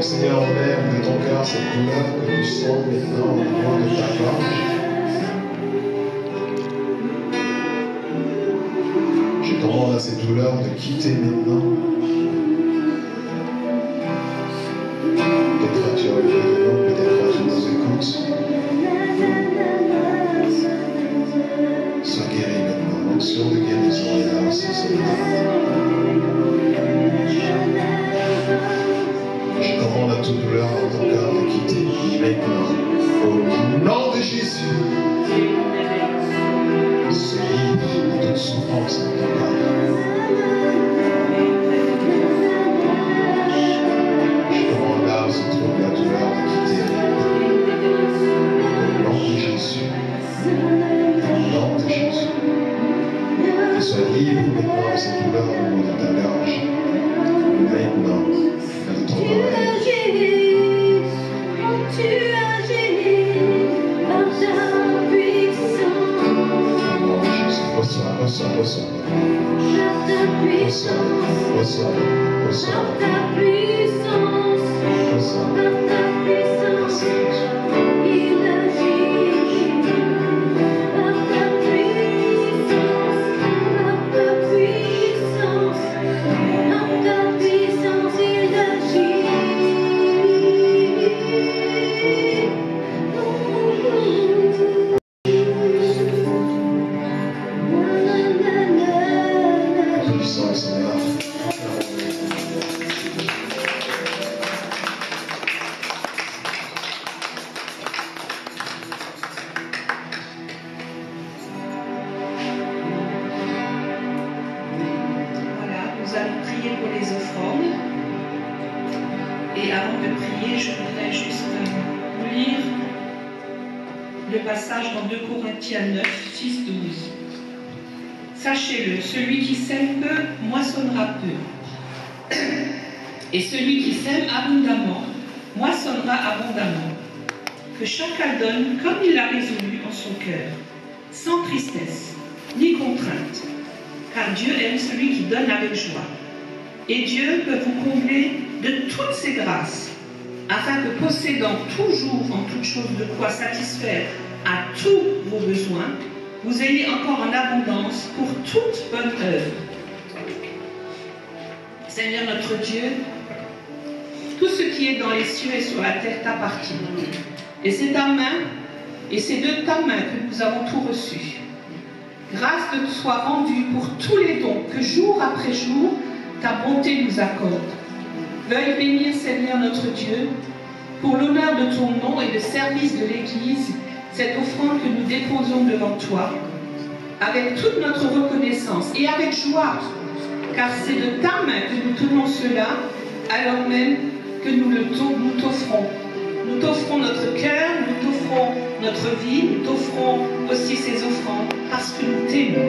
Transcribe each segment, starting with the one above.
Donc Seigneur, enlève de ton cœur cette douleur que tu sens maintenant au niveau de ta gorge. Je demande à cette douleur de quitter maintenant. Peut-être tu as oublié de nous, peut-être tu nous écoutes. Sois guéri maintenant. L'onction de guérison est là aussi ce matin. Je demande à toute douleur dans ton cœur de quitter maintenant. Au nom de Jésus. Sois libre de toute souffrance dans ton cœur. Je demande là où se trouve la douleur de quitter. Au nom de Jésus. Au nom de Jésus. Que sois libre maintenant de cette douleur au niveau de ta gorge. Maintenant, de ton oreille. Reçois. Sachez-le, celui qui sème peu, moissonnera peu. Et celui qui sème abondamment, moissonnera abondamment. Que chacun donne comme il l'a résolu en son cœur, sans tristesse, ni contrainte. Car Dieu aime celui qui donne avec joie. Et Dieu peut vous combler de toutes ses grâces, afin que possédant toujours en toutes choses de quoi satisfaire à tous vos besoins, vous ayez encore en abondance pour toute bonne œuvre. Seigneur notre Dieu, tout ce qui est dans les cieux et sur la terre t'appartient. Et c'est ta main, et c'est de ta main que nous avons tout reçu. Grâce te soit rendue pour tous les dons que jour après jour, ta bonté nous accorde. Veuille bénir, Seigneur notre Dieu, pour l'honneur de ton nom et le service de l'Église, cette offrande que nous déposons devant toi, avec toute notre reconnaissance et avec joie, car c'est de ta main que nous tenons cela, alors même que nous t'offrons. Nous t'offrons notre cœur, nous t'offrons notre vie, nous t'offrons aussi ces offrandes, parce que nous t'aimons.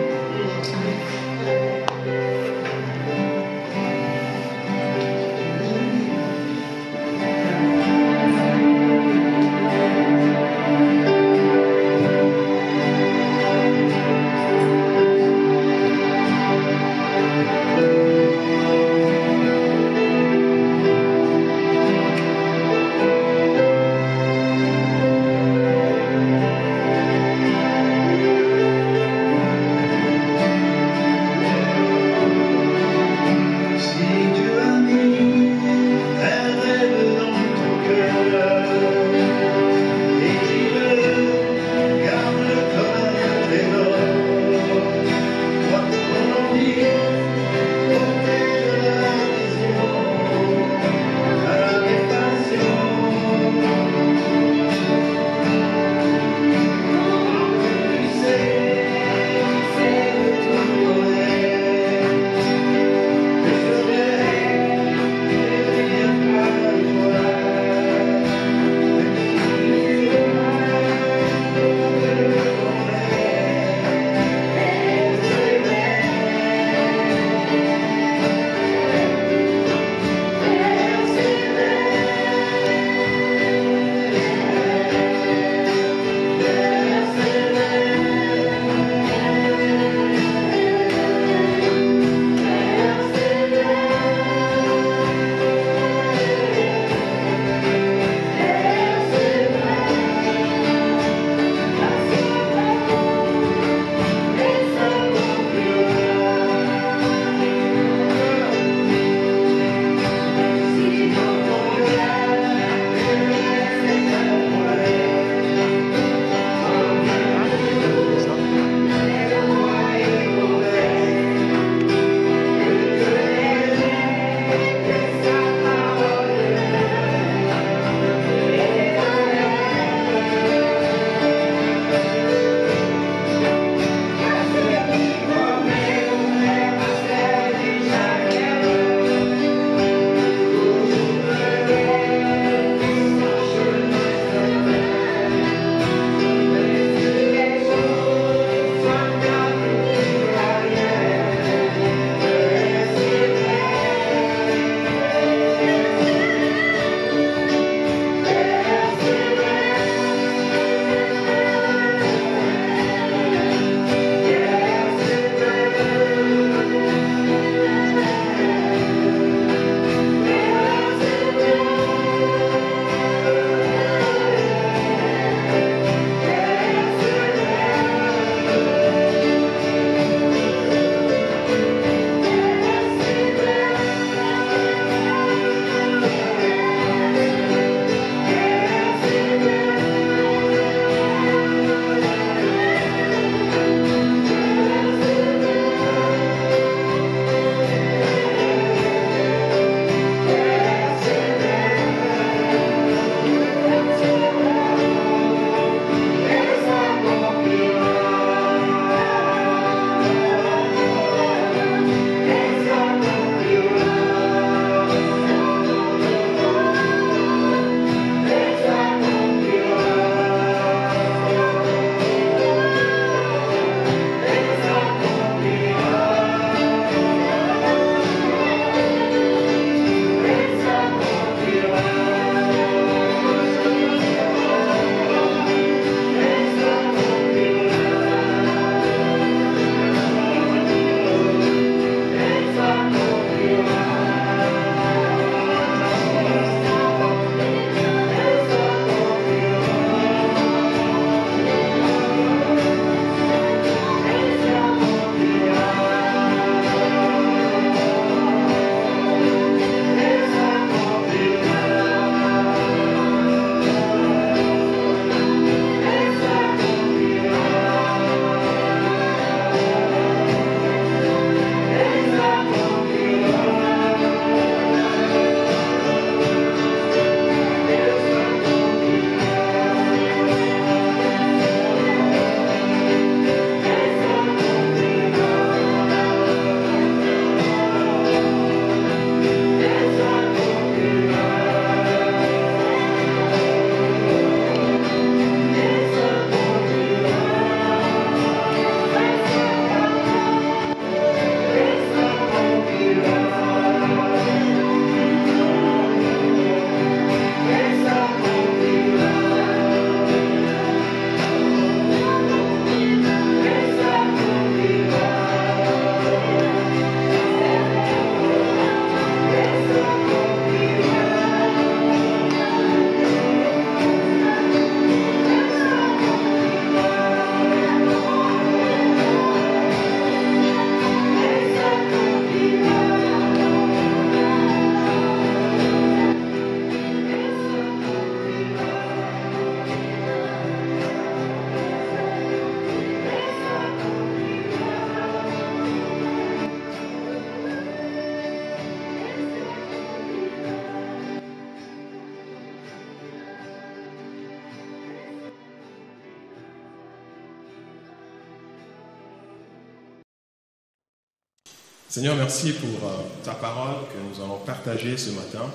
Seigneur, merci pour ta parole que nous allons partager ce matin.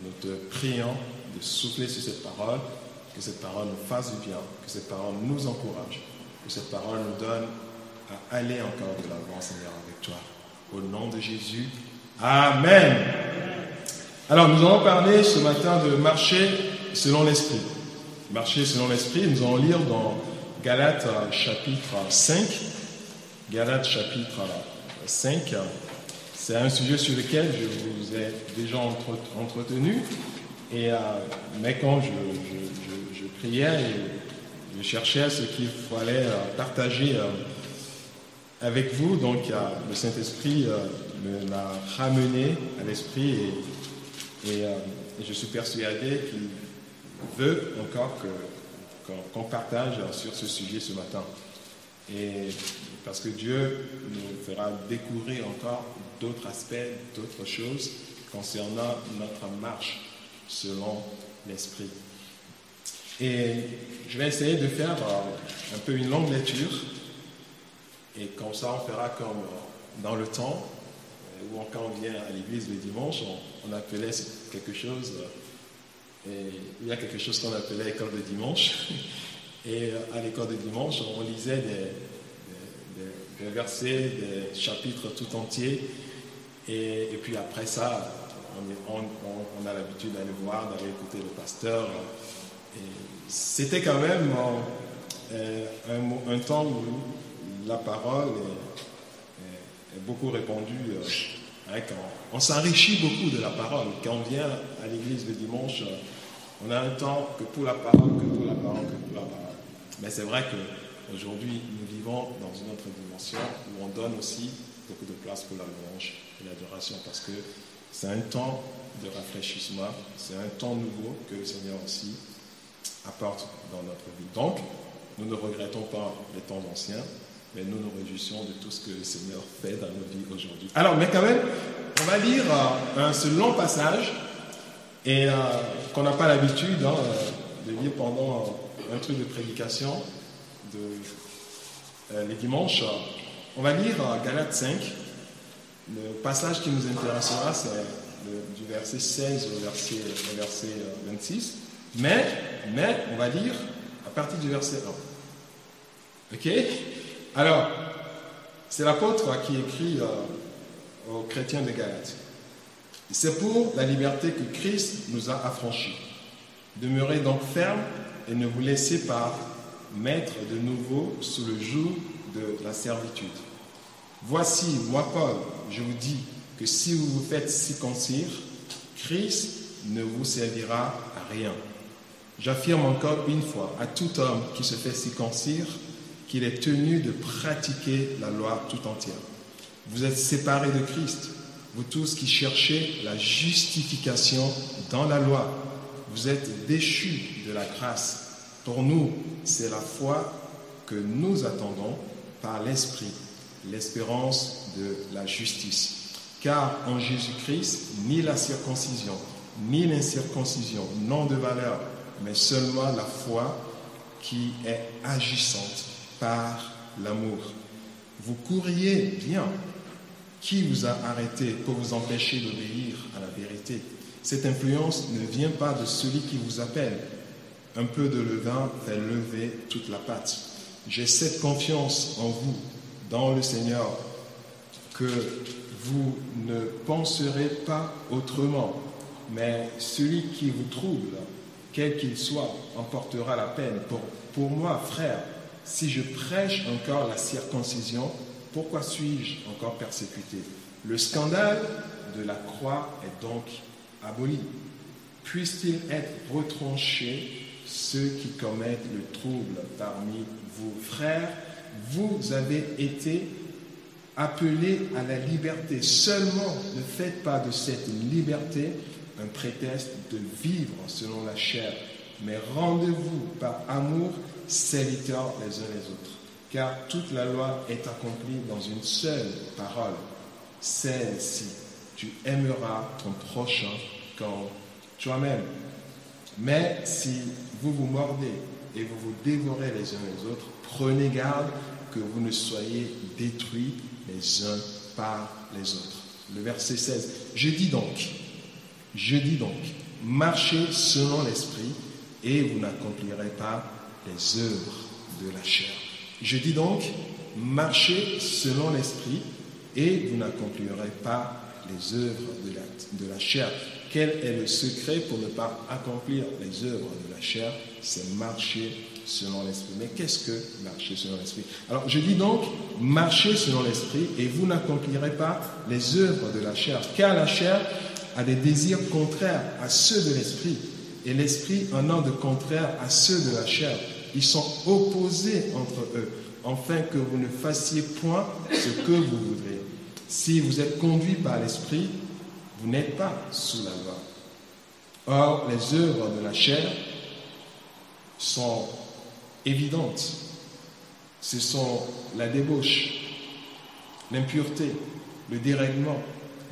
Nous te prions de souffler sur cette parole, que cette parole nous fasse du bien, que cette parole nous encourage, que cette parole nous donne à aller encore de l'avant, Seigneur, avec toi. Au nom de Jésus, Amen. Alors, nous allons parler ce matin de marcher selon l'Esprit. Marcher selon l'Esprit, nous allons lire dans Galates chapitre 5. Galates chapitre 5. C'est un sujet sur lequel je vous ai déjà entretenu. Mais quand je priais et je cherchais ce qu'il fallait partager avec vous, donc le Saint-Esprit m'a ramené à l'esprit et je suis persuadé qu'il veut encore qu'on partage sur ce sujet ce matin. Et parce que Dieu nous fera découvrir encore d'autres aspects, d'autres choses concernant notre marche selon l'Esprit. Et je vais essayer de faire un peu une longue lecture. Et comme ça, on fera comme dans le temps, où quand on vient à l'église le dimanche, on appelait quelque chose, et il y a quelque chose qu'on appelait l'école de dimanche. Et à l'école de dimanche, on lisait des versets, des chapitres tout entiers. Et puis après ça, on a l'habitude d'aller voir, d'aller écouter le pasteur. Et c'était quand même un temps où la parole est beaucoup répandue. On s'enrichit beaucoup de la parole. Quand on vient à l'église le dimanche, on a un temps que pour la parole, que pour la parole, que pour la parole. Mais c'est vrai qu'aujourd'hui, nous vivons dans une autre dimension où on donne aussi beaucoup de place pour la louange et l'adoration parce que c'est un temps de rafraîchissement, c'est un temps nouveau que le Seigneur aussi apporte dans notre vie. Donc, nous ne regrettons pas les temps anciens, mais nous nous réjouissons de tout ce que le Seigneur fait dans nos vies aujourd'hui. Alors, mais quand même, on va lire ce long passage et qu'on n'a pas l'habitude de lire pendant un truc de prédication les dimanches. On va lire Galates 5. Le passage qui nous intéressera, c'est du verset 16 au verset 26. Mais on va lire à partir du verset 1. Ok? Alors, c'est l'apôtre qui écrit aux chrétiens de Galates. C'est pour la liberté que Christ nous a affranchis. Demeurez donc fermes et ne vous laissez pas mettre de nouveau sous le joug de la servitude. Voici, moi Paul, je vous dis que si vous vous faites circoncire, Christ ne vous servira à rien. J'affirme encore une fois à tout homme qui se fait circoncire qu'il est tenu de pratiquer la loi tout entière. Vous êtes séparés de Christ, vous tous qui cherchez la justification dans la loi. Vous êtes déchus de la grâce. Pour nous, c'est la foi que nous attendons par l'Esprit, l'espérance de la justice. Car en Jésus-Christ, ni la circoncision, ni l'incirconcision n'ont de valeur, mais seulement la foi qui est agissante par l'amour. Vous courriez bien. Qui vous a arrêté pour vous empêcher d'obéir à la vérité? Cette influence ne vient pas de celui qui vous appelle. Un peu de levain fait lever toute la pâte. J'ai cette confiance en vous, dans le Seigneur, que vous ne penserez pas autrement, mais celui qui vous trouble, quel qu'il soit, en portera la peine. Pour moi, frère, si je prêche encore la circoncision, pourquoi suis-je encore persécuté? Le scandale de la croix est donc aboli. Puisse-t-il être retranché ceux qui commettent le trouble parmi vous? Frères, vous avez été appelés à la liberté. Seulement, ne faites pas de cette liberté un prétexte de vivre selon la chair, mais rendez-vous par amour serviteurs les uns les autres. Car toute la loi est accomplie dans une seule parole, celle-ci: tu aimeras ton prochain comme toi-même. Mais si vous vous mordez et vous vous dévorez les uns les autres, prenez garde que vous ne soyez détruits les uns par les autres. Le verset 16. Je dis donc, marchez selon l'esprit et vous n'accomplirez pas les œuvres de la chair. Je dis donc, marchez selon l'esprit et vous n'accomplirez pas les œuvres de la chair. Quel est le secret pour ne pas accomplir les œuvres de la chair? C'est marcher selon l'esprit. Mais qu'est-ce que marcher selon l'esprit? Alors, je dis donc, marchez selon l'esprit et vous n'accomplirez pas les œuvres de la chair. Car la chair a des désirs contraires à ceux de l'esprit et l'esprit en a de contraires à ceux de la chair. Ils sont opposés entre eux, afin que vous ne fassiez point ce que vous voudrez. Si vous êtes conduits par l'esprit, vous n'êtes pas sous la loi. Or, les œuvres de la chair sont évidentes. Ce sont la débauche, l'impureté, le dérèglement,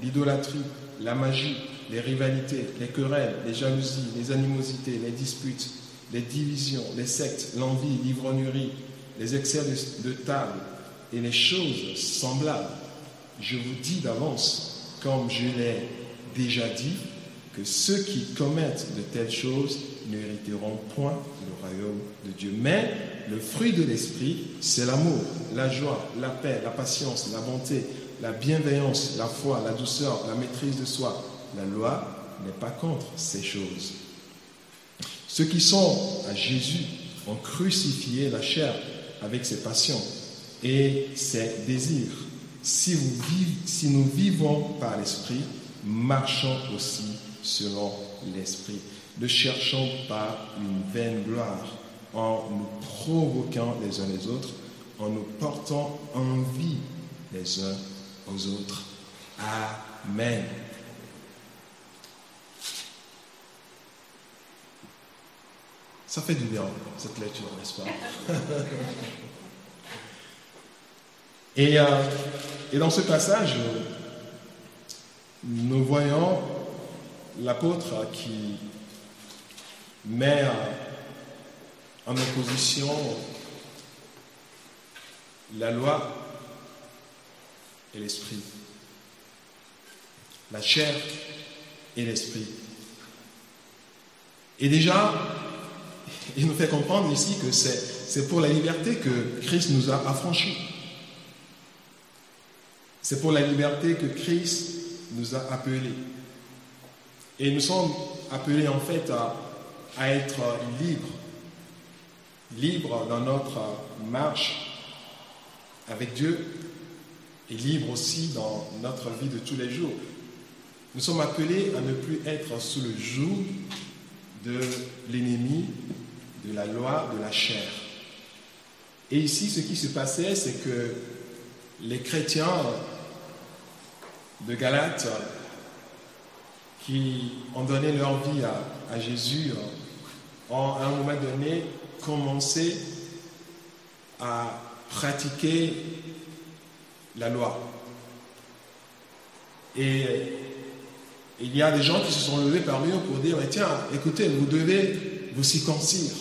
l'idolâtrie, la magie, les rivalités, les querelles, les jalousies, les animosités, les disputes, les divisions, les sectes, l'envie, l'ivrognerie, les excès de table et les choses semblables. Je vous dis d'avance, comme je l'ai déjà dit, que ceux qui commettent de telles choses n'hériteront point le royaume de Dieu. Mais le fruit de l'esprit, c'est l'amour, la joie, la paix, la patience, la bonté, la bienveillance, la foi, la douceur, la maîtrise de soi. La loi n'est pas contre ces choses. Ceux qui sont à Jésus ont crucifié la chair avec ses passions et ses désirs. Si nous vivons par l'esprit, marchons aussi selon l'esprit. Ne cherchons pas une vaine gloire en nous provoquant les uns les autres, en nous portant envie les uns aux autres. Amen. Ça fait du bien, cette lecture, n'est-ce pas? Et dans ce passage, nous voyons l'apôtre qui met en opposition la loi et l'esprit, la chair et l'esprit. Et déjà, il nous fait comprendre ici que c'est pour la liberté que Christ nous a affranchis. C'est pour la liberté que Christ nous a appelés. Et nous sommes appelés en fait à être libres dans notre marche avec Dieu et libres aussi dans notre vie de tous les jours. Nous sommes appelés à ne plus être sous le joug de l'ennemi, de la loi, de la chair. Et ici, ce qui se passait, c'est que les chrétiens de Galate qui ont donné leur vie à Jésus ont à un moment donné commencé à pratiquer la loi. Et il y a des gens qui se sont levés parmi eux pour dire, mais tiens, écoutez, vous devez vous circoncire.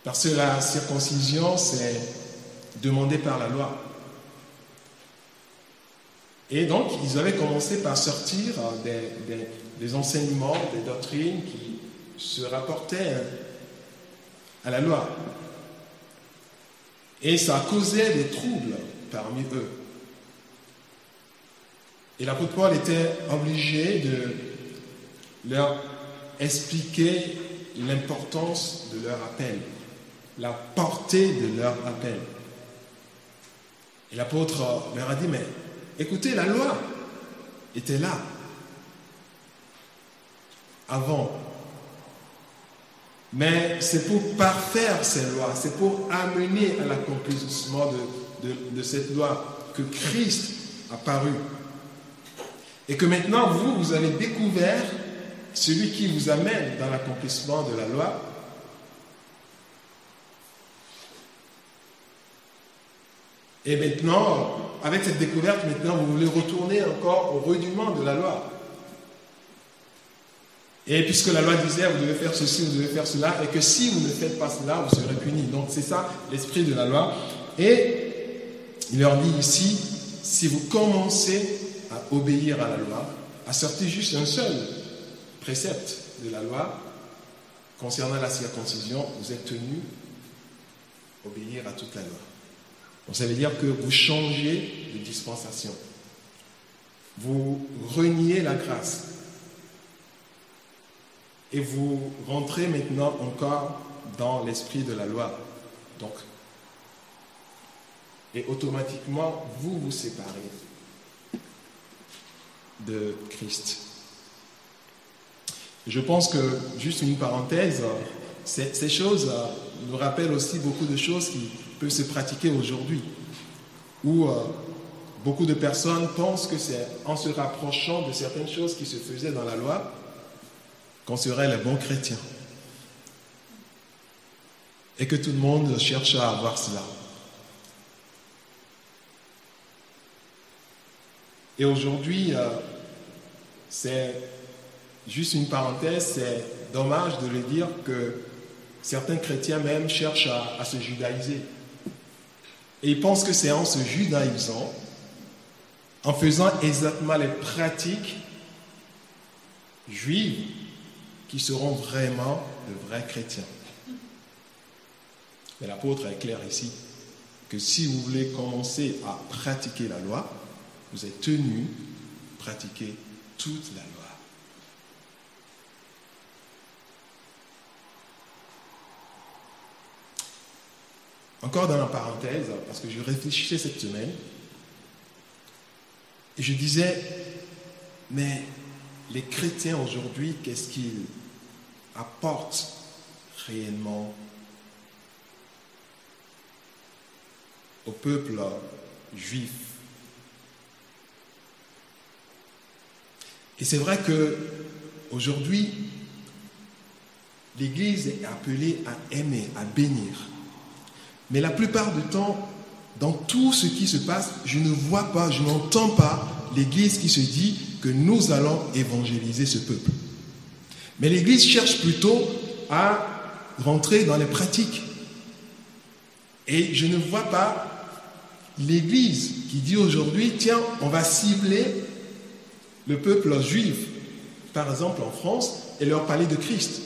Parce que la circoncision, c'est demandé par la loi. Et donc, ils avaient commencé par sortir des enseignements, des doctrines qui se rapportaient à la loi. Et ça causait des troubles parmi eux. Et l'apôtre Paul était obligé de leur expliquer l'importance de leur appel, la portée de leur appel. Et l'apôtre leur a dit, mais écoutez, la loi était là avant. Mais c'est pour parfaire ces lois, c'est pour amener à l'accomplissement de cette loi que Christ a paru. Et que maintenant, vous avez découvert celui qui vous amène dans l'accomplissement de la loi. Et maintenant, avec cette découverte, maintenant, vous voulez retourner encore au rudiment de la loi. Et puisque la loi disait, vous devez faire ceci, vous devez faire cela, et que si vous ne faites pas cela, vous serez punis. Donc c'est ça l'esprit de la loi. Et il leur dit ici, si vous commencez à obéir à la loi, à sortir juste un seul précepte de la loi concernant la circoncision, vous êtes tenu d'obéir à toute la loi. Donc ça veut dire que vous changez de dispensation. Vous reniez la grâce. Et vous rentrez maintenant encore dans l'esprit de la loi. Donc, et automatiquement, vous vous séparez de Christ. Je pense que, juste une parenthèse, ces choses nous rappellent aussi beaucoup de choses qui peuvent se pratiquer aujourd'hui, où beaucoup de personnes pensent que c'est en se rapprochant de certaines choses qui se faisaient dans la loi qu'on serait les bons chrétiens. Et que tout le monde cherche à avoir cela. Et aujourd'hui, c'est juste une parenthèse, c'est dommage de le dire que certains chrétiens même cherchent à se judaïser. Et ils pensent que c'est en se judaïsant, en faisant exactement les pratiques juives, qui seront vraiment de vrais chrétiens. Mais l'apôtre est clair ici, que si vous voulez commencer à pratiquer la loi, vous êtes tenu de pratiquer toute la loi. Encore dans la parenthèse, parce que je réfléchissais cette semaine, et je disais, mais les chrétiens aujourd'hui, qu'est-ce qu'ils apportent réellement au peuple juif? Et c'est vrai que aujourd'hui, l'Église est appelée à aimer, à bénir. Mais la plupart du temps, dans tout ce qui se passe, je ne vois pas, je n'entends pas l'Église qui se dit que nous allons évangéliser ce peuple. Mais l'Église cherche plutôt à rentrer dans les pratiques. Et je ne vois pas l'Église qui dit aujourd'hui, tiens, on va cibler le peuple juif, par exemple en France, et leur parler de Christ.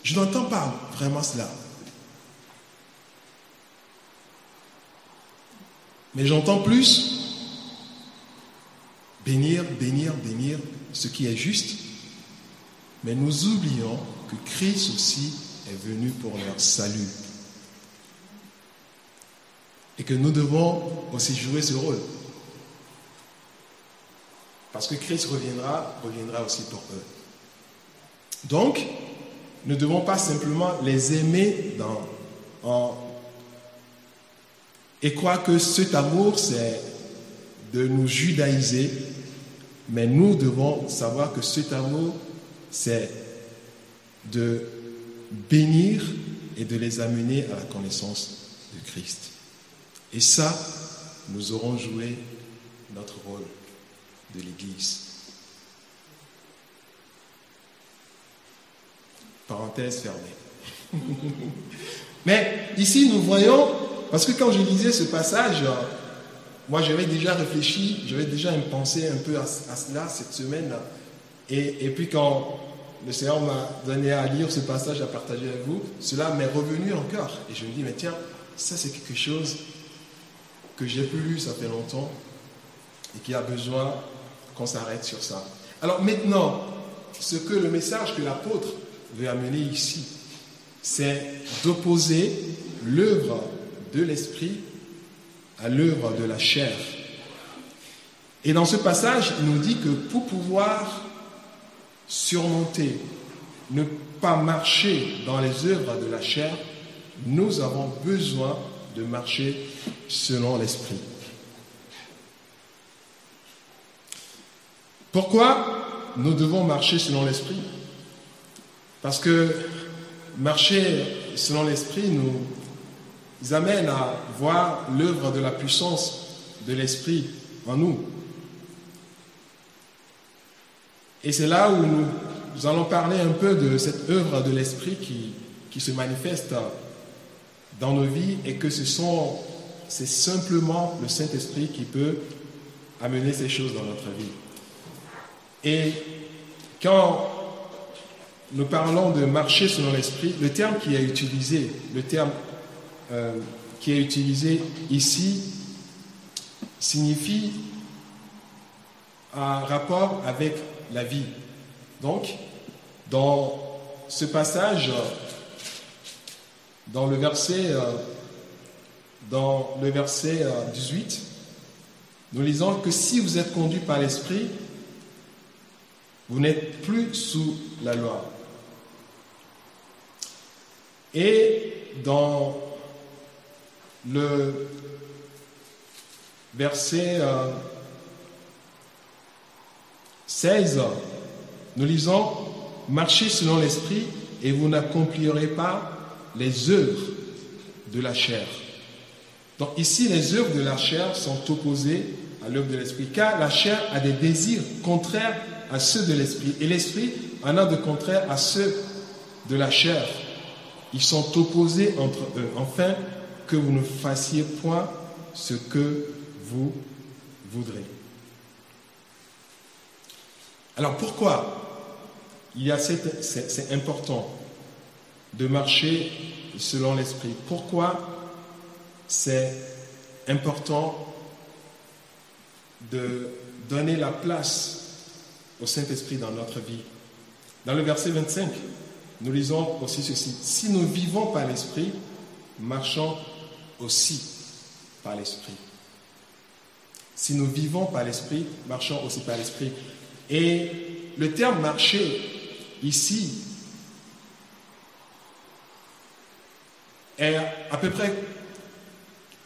Je n'entends pas vraiment cela. Mais j'entends plus bénir, bénir, bénir ce qui est juste. Mais nous oublions que Christ aussi est venu pour leur salut. Et que nous devons aussi jouer ce rôle. Parce que Christ reviendra aussi pour eux. Donc, nous ne devons pas simplement les aimer et croire que cet amour, c'est de nous judaïser. Mais nous devons savoir que cet amour, c'est de bénir et de les amener à la connaissance de Christ. Et ça, nous aurons joué notre rôle de l'Église. Parenthèse fermée. Mais ici, nous voyons, parce que quand je lisais ce passage, moi j'avais déjà réfléchi, j'avais déjà pensé un peu à cela cette semaine. Et puis quand le Seigneur m'a donné à lire ce passage, à partager avec vous, cela m'est revenu encore. Et je me dis, mais tiens, ça c'est quelque chose que j'ai plus lu, ça fait longtemps, et qui a besoin qu'on s'arrête sur ça. Alors maintenant, le message que l'apôtre veut amener ici, c'est d'opposer l'œuvre de l'esprit à l'œuvre de la chair. Et dans ce passage, il nous dit que pour pouvoir surmonter, ne pas marcher dans les œuvres de la chair, nous avons besoin de marcher selon l'esprit. Pourquoi nous devons marcher selon l'esprit? Parce que marcher selon l'esprit nous amène à voir l'œuvre de la puissance de l'esprit en nous. Et c'est là où nous allons parler un peu de cette œuvre de l'esprit qui se manifeste dans nos vies et que c'est simplement le Saint-Esprit qui peut amener ces choses dans notre vie. Et quand nous parlons de marcher selon l'esprit, le terme qui est utilisé, ici signifie un rapport avec la vie. Donc, dans ce passage, dans le verset 18, nous lisons que si vous êtes conduit par l'esprit, vous n'êtes plus sous la loi. Et dans le verset 16, nous lisons « Marchez selon l'esprit et vous n'accomplirez pas les œuvres de la chair. » Donc ici, les œuvres de la chair sont opposées à l'œuvre de l'esprit, car la chair a des désirs contraires à ceux de l'esprit, et l'esprit en a de contraires à ceux de la chair. Ils sont opposés entre eux, afin que vous ne fassiez point ce que vous voudrez. Alors pourquoi c'est important de marcher selon l'esprit? Pourquoi c'est important de donner la place au Saint-Esprit dans notre vie? Dans le verset 25, nous lisons aussi ceci. Si nous vivons par l'Esprit, marchons aussi par l'Esprit. Si nous vivons par l'Esprit, marchons aussi par l'Esprit. Et le terme marcher ici est à peu près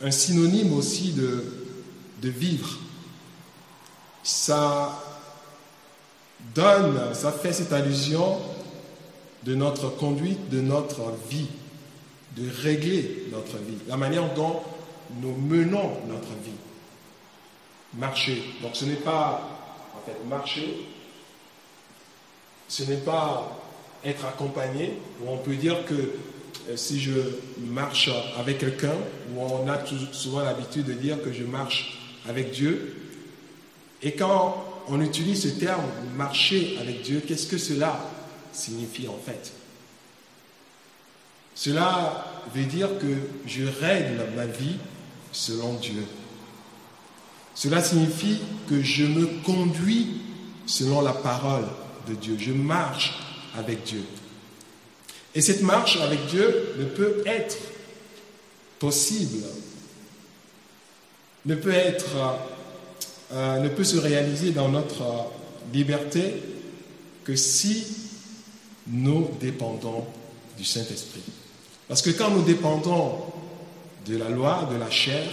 un synonyme aussi de vivre. Ça fait cette allusion de notre conduite, de notre vie, de régler notre vie, la manière dont nous menons notre vie. Marcher. Donc ce n'est pas, en fait, marcher, ce n'est pas être accompagné, où on peut dire que si je marche avec quelqu'un, où on a souvent l'habitude de dire que je marche avec Dieu, et quand on utilise ce terme « marcher avec Dieu », qu'est-ce que cela signifie en fait? Cela veut dire que je règle ma vie selon Dieu. Cela signifie que je me conduis selon la parole de Dieu. Je marche avec Dieu. Et cette marche avec Dieu ne peut être possible, ne peut se réaliser dans notre liberté que si nous dépendons du Saint-Esprit. Parce que quand nous dépendons de la loi, de la chair,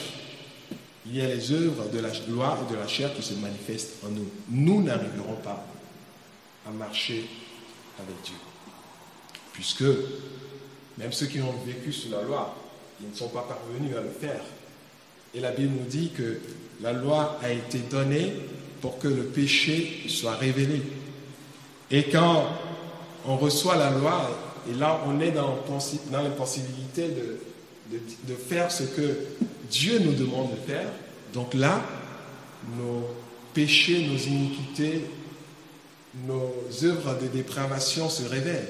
il y a les œuvres de la loi et de la chair qui se manifestent en nous. Nous n'arriverons pas à marcher avec Dieu. Puisque même ceux qui ont vécu sous la loi, ils ne sont pas parvenus à le faire. Et la Bible nous dit que la loi a été donnée pour que le péché soit révélé. Et quand on reçoit la loi, et là on est dans l'impossibilité de faire ce que Dieu nous demande de faire, donc là, nos péchés, nos iniquités, nos œuvres de dépravation se révèlent.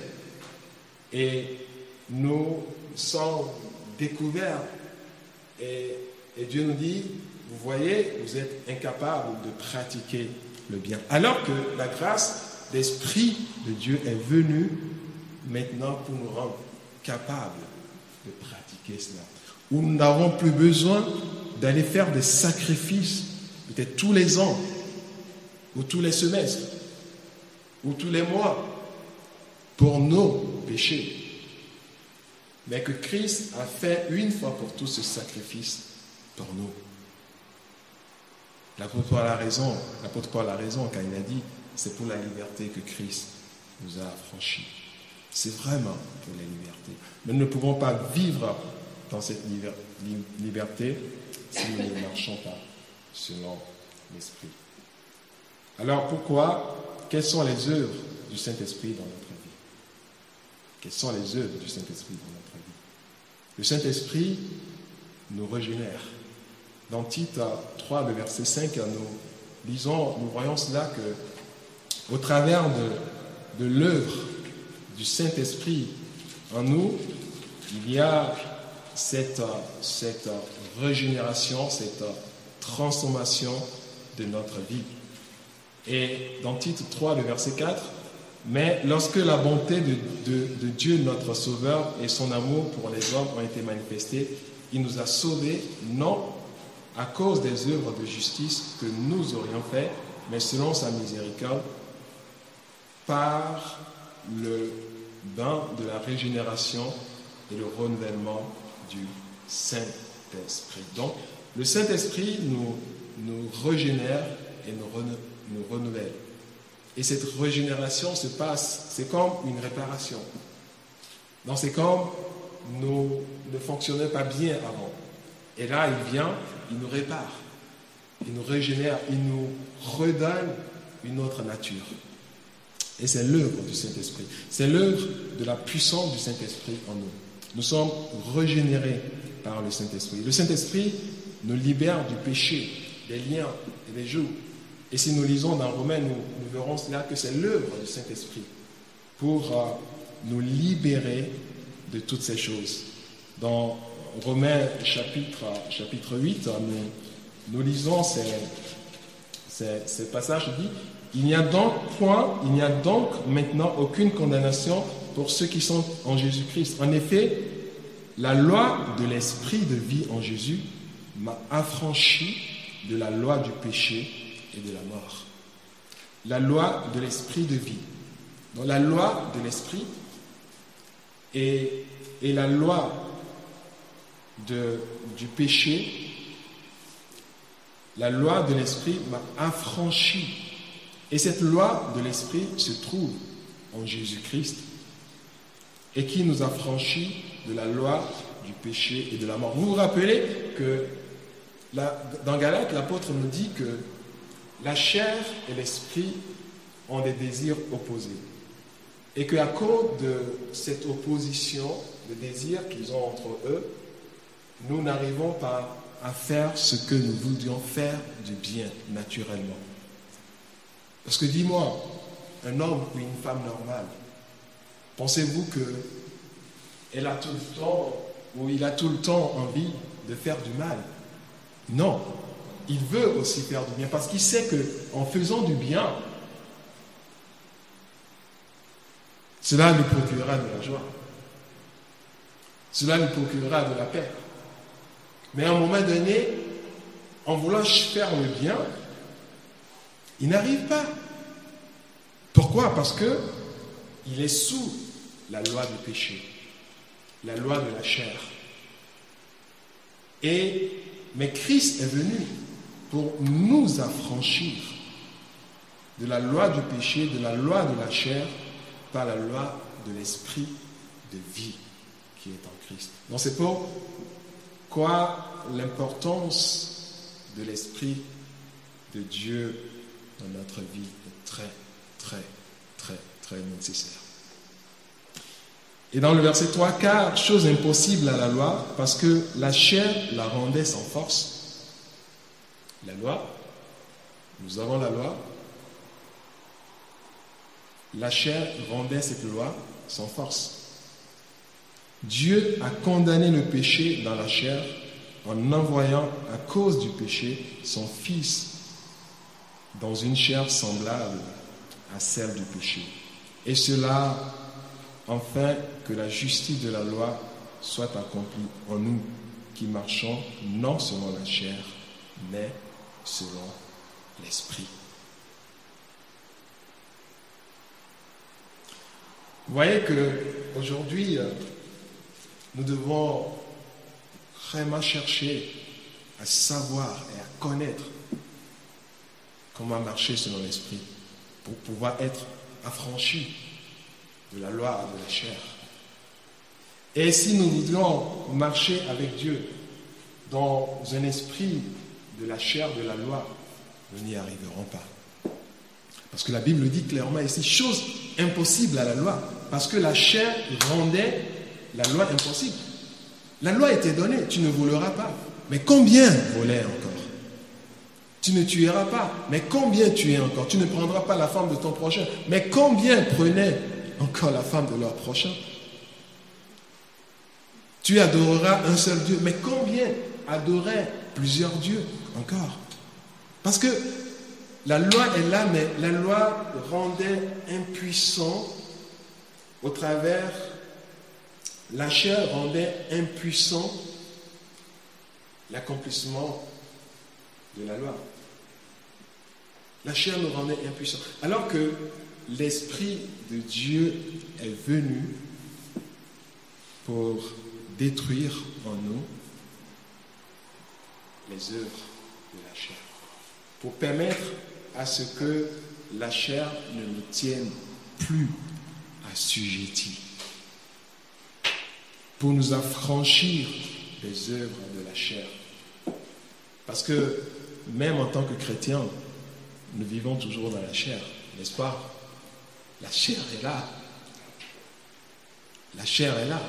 Et nous sommes découverts. Et Dieu nous dit, vous voyez, vous êtes incapables de pratiquer le bien. Alors que la grâce d'Esprit de Dieu est venue maintenant pour nous rendre capables de pratiquer cela. Où nous n'avons plus besoin d'aller faire des sacrifices, peut-être tous les ans, ou tous les semestres, ou tous les mois, pour nos péchés. Mais que Christ a fait une fois pour tous ce sacrifice pour nous. L'apôtre Paul a raison quand il a dit, c'est pour la liberté que Christ nous a affranchis. C'est vraiment pour la liberté. Mais nous ne pouvons pas vivre dans cette liberté si nous ne marchons pas selon l'Esprit. Alors pourquoi? Quelles sont les œuvres du Saint-Esprit dans notre vie? Quelles sont les œuvres du Saint-Esprit dans notre vie? Le Saint-Esprit nous régénère. Dans Tite 3, le verset 5, lisons, nous voyons cela que au travers de l'œuvre du Saint-Esprit en nous, il y a cette régénération, cette transformation de notre vie. Et dans Tite 3, le verset 4, mais lorsque la bonté de Dieu, notre Sauveur, et son amour pour les hommes ont été manifestés, il nous a sauvés, non à cause des œuvres de justice que nous aurions faites, mais selon sa miséricorde, par le bain de la régénération et le renouvellement du Saint-Esprit. Donc, le Saint-Esprit nous régénère et nous renouvelle. Et cette régénération se passe, c'est comme une réparation. Donc, c'est comme nous ne fonctionnions pas bien avant. Et là, il vient, il nous répare, il nous régénère, il nous redonne une autre nature. Et c'est l'œuvre du Saint-Esprit. C'est l'œuvre de la puissance du Saint-Esprit en nous. Nous sommes régénérés par le Saint-Esprit. Le Saint-Esprit nous libère du péché, des liens et des jougs. Et si nous lisons dans Romains, nous verrons cela que c'est l'œuvre du Saint-Esprit pour nous libérer de toutes ces choses. Dans Romains chapitre 8, nous lisons ces passages qui disent « Il n'y a donc maintenant aucune condamnation pour ceux qui sont en Jésus-Christ. En effet, la loi de l'esprit de vie en Jésus m'a affranchi de la loi du péché et de la mort. » La loi de l'esprit de vie. Donc la loi de l'esprit et la loi du péché, la loi de l'esprit m'a affranchi. Et cette loi de l'esprit se trouve en Jésus-Christ et qui nous a franchis de la loi du péché et de la mort. Vous vous rappelez que dans Galates, l'apôtre nous dit que la chair et l'esprit ont des désirs opposés. Et qu'à cause de cette opposition de désirs qu'ils ont entre eux, nous n'arrivons pas à faire ce que nous voudrions faire du bien naturellement. Parce que dis-moi, un homme ou une femme normale, pensez-vous qu'elle a tout le temps, ou il a tout le temps envie de faire du mal? Non, il veut aussi faire du bien, parce qu'il sait qu'en faisant du bien, cela lui procurera de la joie. Cela lui procurera de la paix. Mais à un moment donné, en voulant faire le bien, il n'arrive pas. Pourquoi? Parce qu'il est sous la loi du péché, la loi de la chair. Mais Christ est venu pour nous affranchir de la loi du péché, de la loi de la chair, par la loi de l'esprit de vie qui est en Christ. Donc c'est pourquoi l'importance de l'esprit de Dieu dans notre vie est très, très, très, très nécessaire. Et dans le verset 3, car chose impossible à la loi, parce que la chair la rendait sans force. La loi, nous avons la loi. La chair rendait cette loi sans force. Dieu a condamné le péché dans la chair en envoyant à cause du péché son Fils dans une chair semblable à celle du péché. Et cela, afin que la justice de la loi soit accomplie en nous, qui marchons non selon la chair, mais selon l'esprit. Vous voyez qu'aujourd'hui, nous devons vraiment chercher à savoir et à connaître comment marcher selon l'esprit pour pouvoir être affranchis de la loi de la chair. Et si nous voudrions marcher avec Dieu dans un esprit de la chair, de la loi, nous n'y arriverons pas. Parce que la Bible dit clairement ici, chose impossible à la loi, parce que la chair rendait la loi impossible. La loi était donnée, tu ne voleras pas. Mais combien voler encore? Tu ne tueras pas. Mais combien tuer encore? Tu ne prendras pas la femme de ton prochain. Mais combien prenaient encore la femme de leur prochain? Tu adoreras un seul Dieu. Mais combien adoraient plusieurs dieux encore? Parce que la loi est là, mais la loi rendait impuissant au travers, la chair rendait impuissant l'accomplissement de la loi. La chair nous rendait impuissants. Alors que l'Esprit de Dieu est venu pour détruire en nous les œuvres de la chair. Pour permettre à ce que la chair ne nous tienne plus assujettis. Pour nous affranchir des œuvres de la chair. Parce que même en tant que chrétiens, nous vivons toujours dans la chair, n'est-ce pas? La chair est là. La chair est là.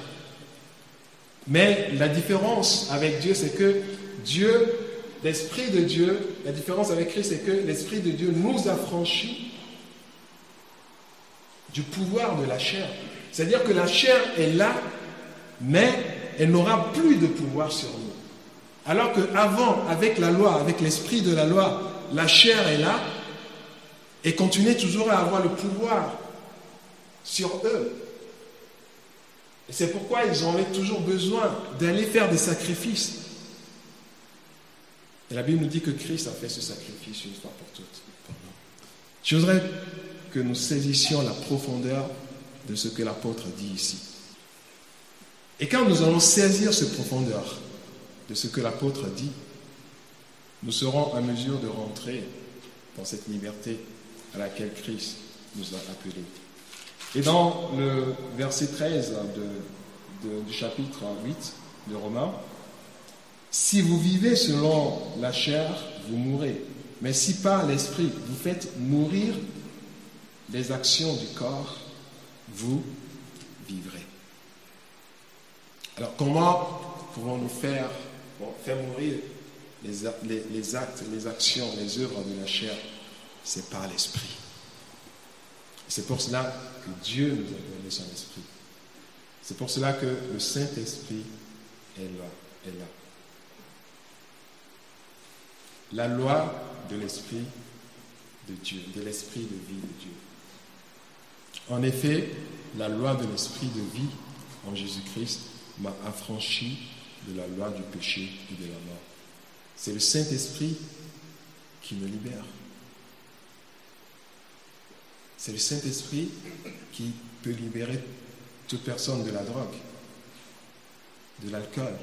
Mais la différence avec Dieu, c'est que Dieu, l'Esprit de Dieu, la différence avec Christ, c'est que l'Esprit de Dieu nous affranchit du pouvoir de la chair. C'est-à-dire que la chair est là, mais elle n'aura plus de pouvoir sur nous. Alors qu'avant, avec la loi, avec l'esprit de la loi, la chair est là et continuait toujours à avoir le pouvoir sur eux. Et c'est pourquoi ils avaient toujours besoin d'aller faire des sacrifices. Et la Bible nous dit que Christ a fait ce sacrifice une fois pour toutes. Je voudrais que nous saisissions la profondeur de ce que l'apôtre dit ici. Et quand nous allons saisir cette profondeur de ce que l'apôtre dit, nous serons à mesure de rentrer dans cette liberté à laquelle Christ nous a appelés. Et dans le verset 13 du chapitre 8 de Romains, « Si vous vivez selon la chair, vous mourrez. Mais si par l'esprit vous faites mourir les actions du corps, vous vivrez. » Alors comment pouvons-nous faire mourir les actes, les actions, les œuvres de la chair? C'est par l'esprit. C'est pour cela que Dieu nous a donné son esprit. C'est pour cela que le Saint-Esprit est là. La loi de l'Esprit de Dieu, de l'Esprit de vie de Dieu. En effet, la loi de l'Esprit de vie en Jésus-Christ m'a affranchi de la loi du péché et de la mort. C'est le Saint-Esprit qui me libère. C'est le Saint-Esprit qui peut libérer toute personne de la drogue, de l'alcool,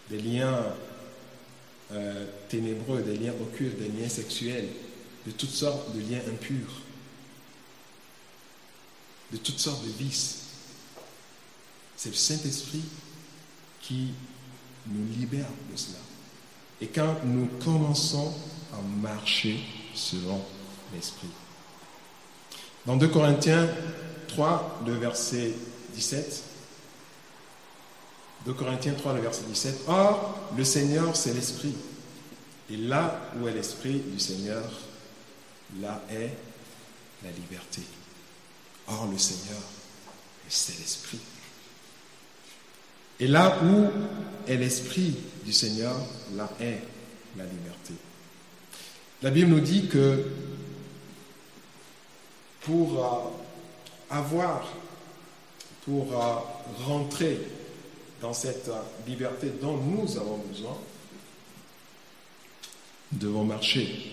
des liens ténébreux, des liens occultes, des liens sexuels, de toutes sortes de liens impurs, de toutes sortes de vices. C'est le Saint-Esprit qui nous libère de cela. Et quand nous commençons à marcher selon l'Esprit. Dans 2 Corinthiens 3, le verset 17, 2 Corinthiens 3, le verset 17, « Or, le Seigneur, c'est l'Esprit. Et là où est l'Esprit du Seigneur, là est la liberté. » Or, le Seigneur, c'est l'Esprit. Et là où est l'Esprit du Seigneur, là est la liberté. La Bible nous dit que pour rentrer dans cette liberté dont nous avons besoin, nous devons marcher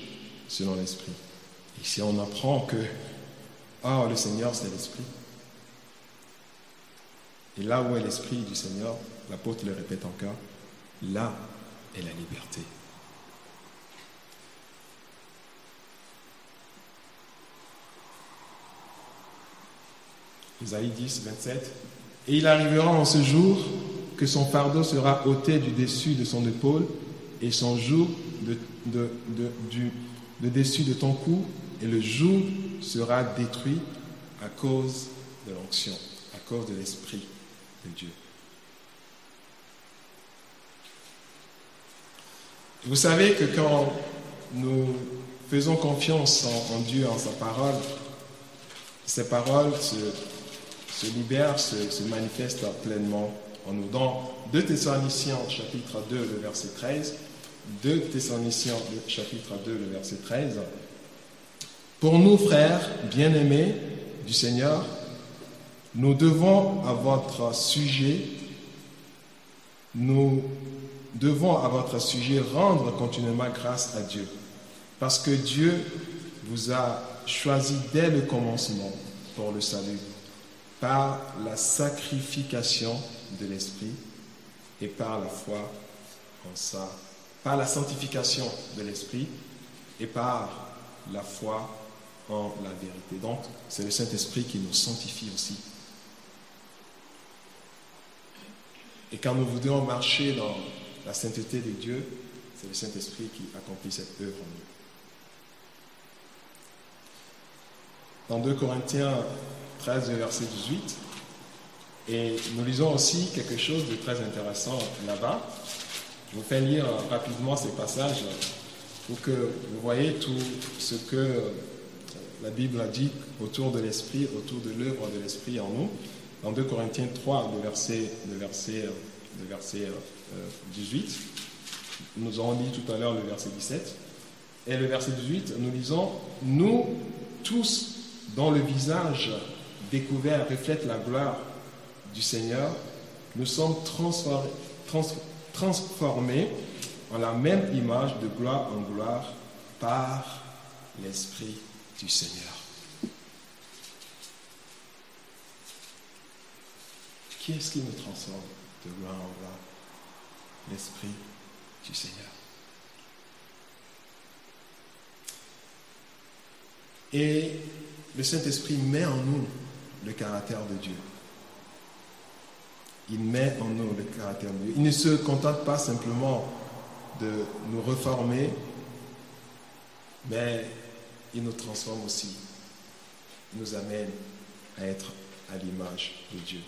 selon l'Esprit. Ici, on apprend que le Seigneur, c'est l'Esprit. Et là où est l'Esprit du Seigneur, l'apôtre le répète encore, là est la liberté. Isaïe 10, 27. « Et il arrivera en ce jour que son fardeau sera ôté du dessus de son épaule et son joug de dessus de ton cou, et le joug sera détruit à cause de l'onction, à cause de l'Esprit de Dieu. » Vous savez que quand nous faisons confiance en Dieu, en sa parole, ces paroles se libèrent, se manifestent pleinement en nous. Dans 2 Thessaloniciens chapitre 2, le verset 13, 2 Thessaloniciens chapitre 2, le verset 13, « Pour nous, frères bien-aimés du Seigneur, nous devons à votre sujet rendre continuellement grâce à Dieu, parce que Dieu vous a choisi dès le commencement pour le salut, par la sacrification de l'Esprit et par la foi en ça, par la sanctification de l'Esprit et par la foi en la vérité. » Donc, c'est le Saint-Esprit qui nous sanctifie aussi. Et quand nous voudrions marcher dans la sainteté de Dieu, c'est le Saint-Esprit qui accomplit cette œuvre en nous. Dans 2 Corinthiens 13, verset 18, et nous lisons aussi quelque chose de très intéressant là-bas. Je vous fais lire rapidement ces passages pour que vous voyez tout ce que la Bible a dit autour de l'Esprit, autour de l'œuvre de l'Esprit en nous. Dans 2 Corinthiens 3, le verset 18, nous avons dit tout à l'heure le verset 17, et le verset 18, nous lisons « Nous tous, dont le visage découvert reflète la gloire du Seigneur, nous sommes transformés en la même image de gloire en gloire par l'Esprit du Seigneur. » Qui est-ce qui nous transforme de gloire en gloire? L'Esprit du Seigneur. Et le Saint-Esprit met en nous le caractère de Dieu. Il met en nous le caractère de Dieu. Il ne se contente pas simplement de nous reformer, mais il nous transforme aussi. Il nous amène à être à l'image de Dieu.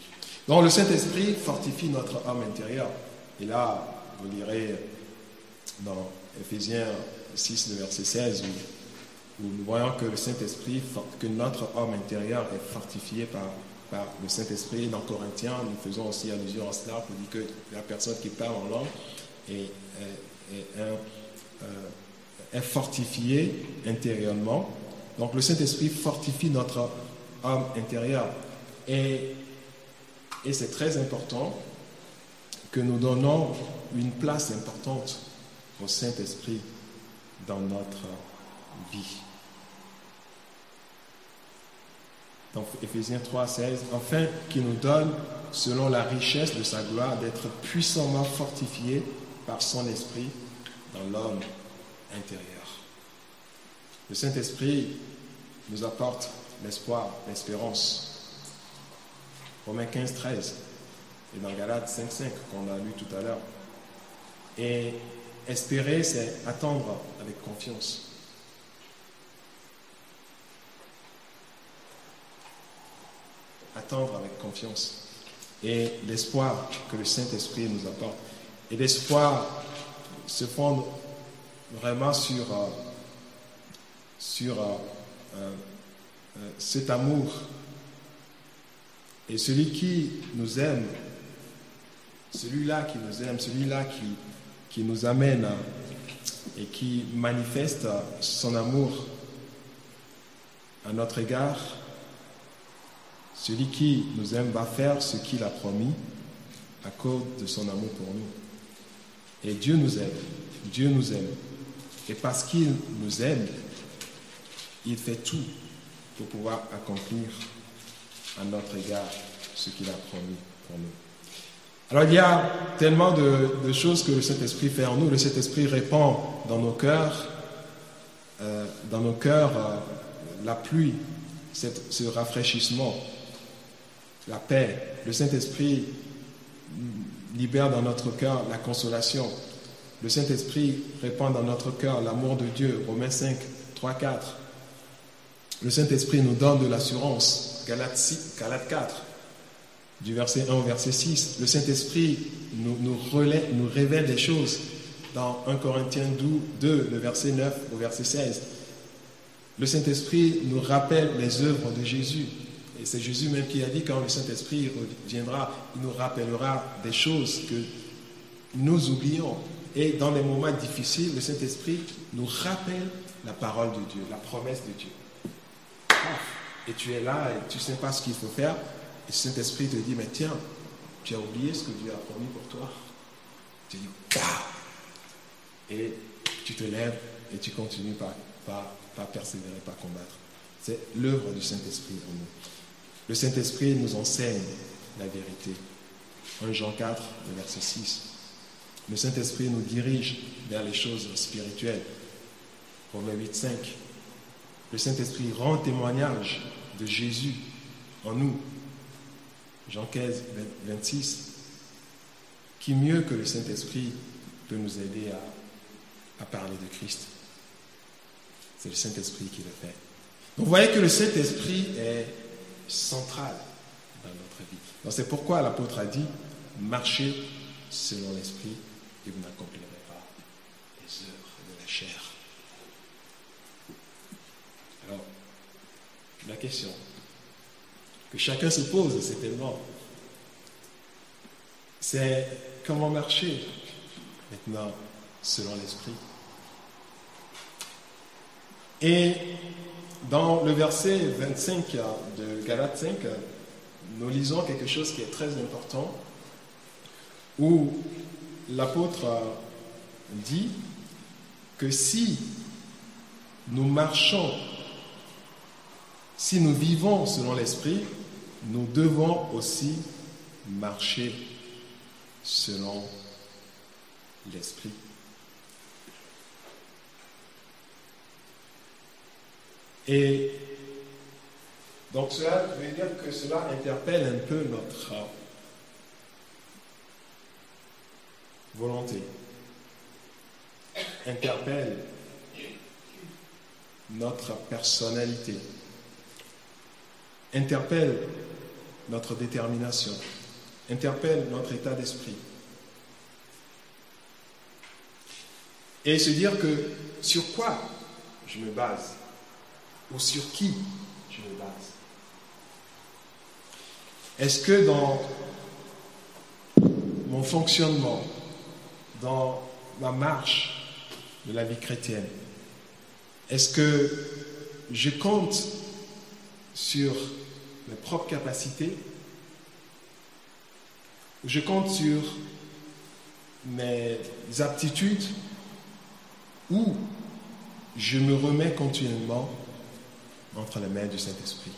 Donc le Saint-Esprit fortifie notre âme intérieure. Et là, vous lirez dans Éphésiens 6, le verset 16, où nous voyons que le Saint-Esprit, que notre âme intérieure est fortifiée par le Saint-Esprit. Et dans Corinthiens, nous faisons aussi allusion à cela pour dire que la personne qui parle en langue est fortifiée intérieurement. Donc le Saint-Esprit fortifie notre âme intérieure. Et c'est très important que nous donnons une place importante au Saint-Esprit dans notre vie. Donc, Éphésiens 3, 16, afin qu'il nous donne, selon la richesse de sa gloire, d'être puissamment fortifiés par son Esprit dans l'homme intérieur. Le Saint-Esprit nous apporte l'espoir, l'espérance. Romains 15, 13, et dans Galates 5, 5, qu'on a lu tout à l'heure. Et espérer, c'est attendre avec confiance. Attendre avec confiance. Et l'espoir que le Saint-Esprit nous apporte. Et l'espoir se fonde vraiment sur cet amour. Et celui qui nous aime, celui-là qui nous aime, celui-là qui nous amène et qui manifeste son amour à notre égard, celui qui nous aime va faire ce qu'il a promis à cause de son amour pour nous. Et Dieu nous aime. Dieu nous aime. Et parce qu'il nous aime, il fait tout pour pouvoir accomplir à notre égard ce qu'il a promis pour nous. Alors il y a tellement de choses que le Saint-Esprit fait en nous. Le Saint-Esprit répand dans nos cœurs, la pluie, ce rafraîchissement, la paix. Le Saint-Esprit libère dans notre cœur la consolation. Le Saint-Esprit répand dans notre cœur l'amour de Dieu. Romains 5, 3, 4. Le Saint-Esprit nous donne de l'assurance. Galates 4, du verset 1 au verset 6. Le Saint-Esprit nous révèle des choses dans 1 Corinthiens 2, le verset 9 au verset 16. Le Saint-Esprit nous rappelle les œuvres de Jésus. Et c'est Jésus même qui a dit, quand le Saint-Esprit reviendra, il nous rappellera des choses que nous oublions. Et dans les moments difficiles, le Saint-Esprit nous rappelle la parole de Dieu, la promesse de Dieu. Et tu es là et tu ne sais pas ce qu'il faut faire. Et le Saint-Esprit te dit, mais tiens, tu as oublié ce que Dieu a promis pour toi. Tu dis, bah! Et tu te lèves et tu continues par persévérer, par combattre. C'est l'œuvre du Saint-Esprit en nous. Le Saint-Esprit nous enseigne la vérité. 1 Jean 4, le verset 6. Le Saint-Esprit nous dirige vers les choses spirituelles. Romains 8, 5. Le Saint-Esprit rend témoignage de Jésus en nous. Jean 15, 26. Qui mieux que le Saint-Esprit peut nous aider à parler de Christ? C'est le Saint-Esprit qui le fait. Donc vous voyez que le Saint-Esprit est central dans notre vie. Donc c'est pourquoi l'apôtre a dit, marchez selon l'Esprit et vous n'accomplirez pas les œuvres de la chair. Alors, la question que chacun se pose, c'est tellement, c'est comment marcher maintenant selon l'Esprit. Et dans le verset 25 de Galates 5, nous lisons quelque chose qui est très important, où l'apôtre dit que si nous marchons, si nous vivons selon l'Esprit, nous devons aussi marcher selon l'Esprit. Et donc cela veut dire que cela interpelle un peu notre volonté, interpelle notre personnalité, interpelle notre détermination, interpelle notre état d'esprit. Et se dire que sur quoi je me base, ou sur qui je me base. Est-ce que dans mon fonctionnement, dans ma marche de la vie chrétienne, est-ce que je compte sur mes propres capacités, ou je compte sur mes aptitudes, ou je me remets continuellement entre les mains du Saint-Esprit?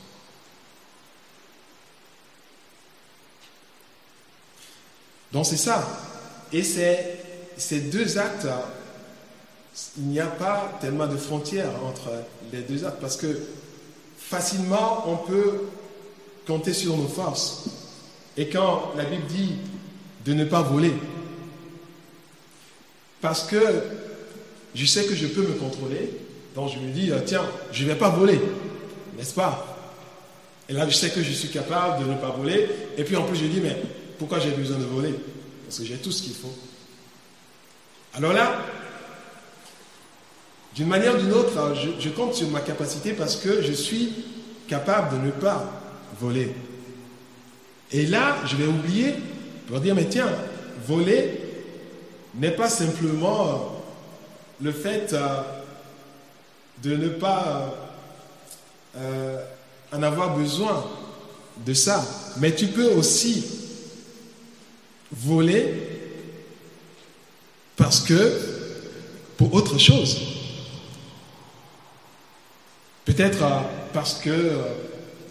Donc c'est ça. Et ces deux actes, il n'y a pas tellement de frontières entre les deux actes, parce que facilement on peut compter sur nos forces. Et quand la Bible dit de ne pas voler, parce que je sais que je peux me contrôler, donc je me dis, tiens, je ne vais pas voler, n'est-ce pas? Et là, je sais que je suis capable de ne pas voler. Et puis en plus, je dis, mais pourquoi j'ai besoin de voler? Parce que j'ai tout ce qu'il faut. Alors là, d'une manière ou d'une autre, je compte sur ma capacité parce que je suis capable de ne pas voler. Et là, je vais oublier pour dire, mais tiens, voler n'est pas simplement le fait de ne pas en avoir besoin de ça. Mais tu peux aussi voler parce que, pour autre chose. Peut-être parce que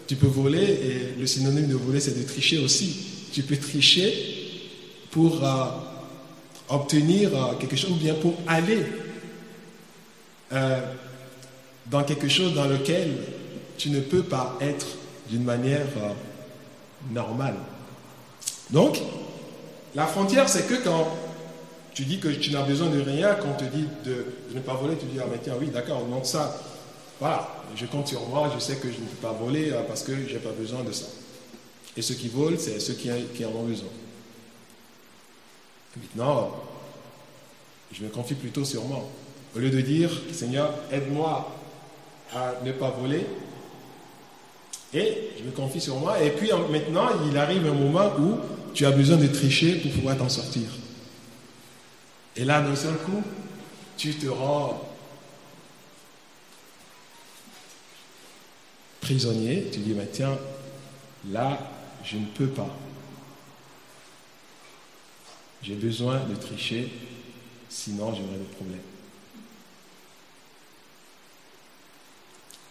tu peux voler, et le synonyme de voler, c'est de tricher aussi. Tu peux tricher pour obtenir quelque chose, ou bien pour aller dans quelque chose dans lequel tu ne peux pas être d'une manière normale. Donc, la frontière, c'est que quand tu dis que tu n'as besoin de rien, quand on te dit de ne pas voler, tu dis, ah mais tiens, oui, d'accord, donc ça, voilà, je compte sur moi, je sais que je ne peux pas voler parce que je n'ai pas besoin de ça. Et ceux qui volent, c'est ceux qui en ont besoin. Maintenant, je me confie plutôt sur moi. Au lieu de dire, Seigneur, aide-moi à ne pas voler, et je me confie sur moi, et puis maintenant, il arrive un moment où tu as besoin de tricher pour pouvoir t'en sortir. Et là, d'un seul coup, tu te rends prisonnier, tu dis, mais tiens, là, je ne peux pas. J'ai besoin de tricher, sinon j'aurai des problèmes.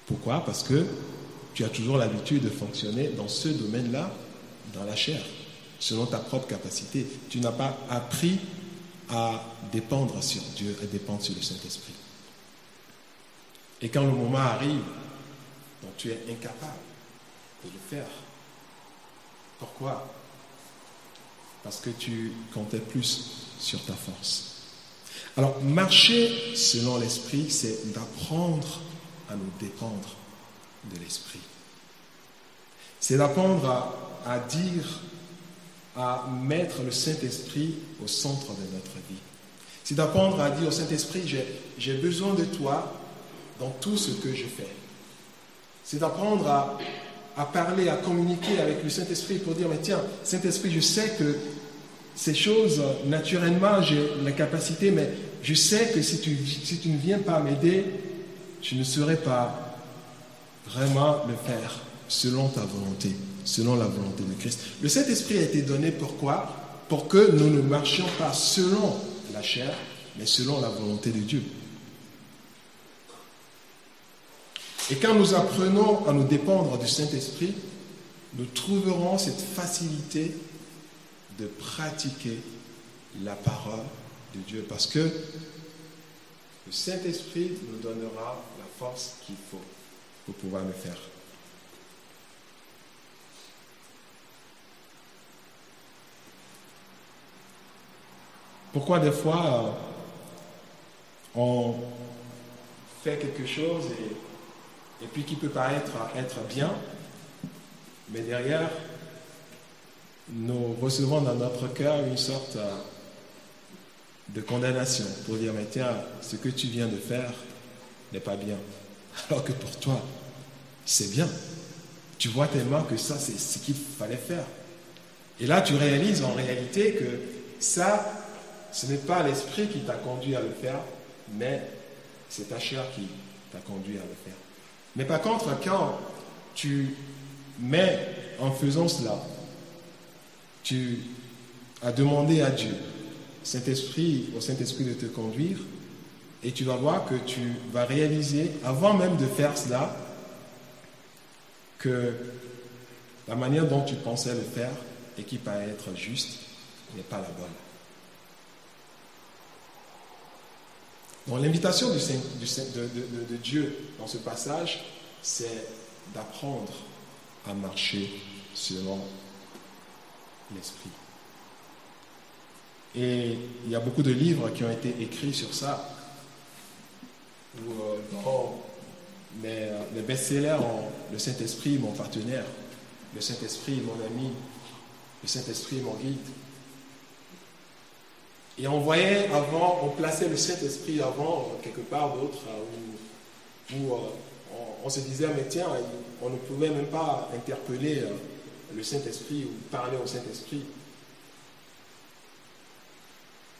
Pourquoi? Parce que tu as toujours l'habitude de fonctionner dans ce domaine-là, dans la chair, selon ta propre capacité. Tu n'as pas appris à dépendre sur Dieu, à dépendre sur le Saint-Esprit. Et quand le moment arrive, dont tu es incapable de le faire, pourquoi? Parce que tu comptais plus sur ta force. Alors, marcher selon l'Esprit, c'est d'apprendre à nous dépendre de l'Esprit. C'est d'apprendre à dire, à mettre le Saint-Esprit au centre de notre vie. C'est d'apprendre à dire au Saint-Esprit, j'ai besoin de toi dans tout ce que je fais. C'est d'apprendre à parler, à communiquer avec le Saint-Esprit pour dire, mais tiens, Saint-Esprit, je sais que ces choses, naturellement, j'ai la capacité, mais je sais que si tu ne viens pas m'aider, je ne saurais pas vraiment le faire selon ta volonté, selon la volonté de Christ. Le Saint-Esprit a été donné pourquoi? Pour que nous ne marchions pas selon la chair, mais selon la volonté de Dieu. Et quand nous apprenons à nous dépendre du Saint-Esprit, nous trouverons cette facilité de pratiquer la parole de Dieu, parce que le Saint-Esprit nous donnera la force qu'il faut pour pouvoir le faire. Pourquoi des fois on fait quelque chose et puis qui peut paraître être bien, mais derrière, nous recevons dans notre cœur une sorte de condamnation pour dire, mais tiens, ce que tu viens de faire n'est pas bien. Alors que pour toi, c'est bien. Tu vois tellement que ça, c'est ce qu'il fallait faire. Et là, tu réalises en réalité que ça, ce n'est pas l'esprit qui t'a conduit à le faire, mais c'est ta chair qui t'a conduit à le faire. Mais par contre, quand tu mets en faisant cela, tu as demandé à Dieu, au Saint-Esprit de te conduire, et tu vas voir que tu vas réaliser, avant même de faire cela, que la manière dont tu pensais le faire et qui paraît être juste n'est pas la bonne. Donc l'invitation de Dieu dans ce passage, c'est d'apprendre à marcher selon l'Esprit. Et il y a beaucoup de livres qui ont été écrits sur ça, où les best-sellers ont le Saint-Esprit, mon partenaire, le Saint-Esprit, mon ami, le Saint-Esprit, mon guide. Et on voyait avant, on plaçait le Saint-Esprit avant, quelque part d'autre, où on se disait, mais tiens, on ne pouvait même pas interpeller le Saint-Esprit ou parler au Saint-Esprit.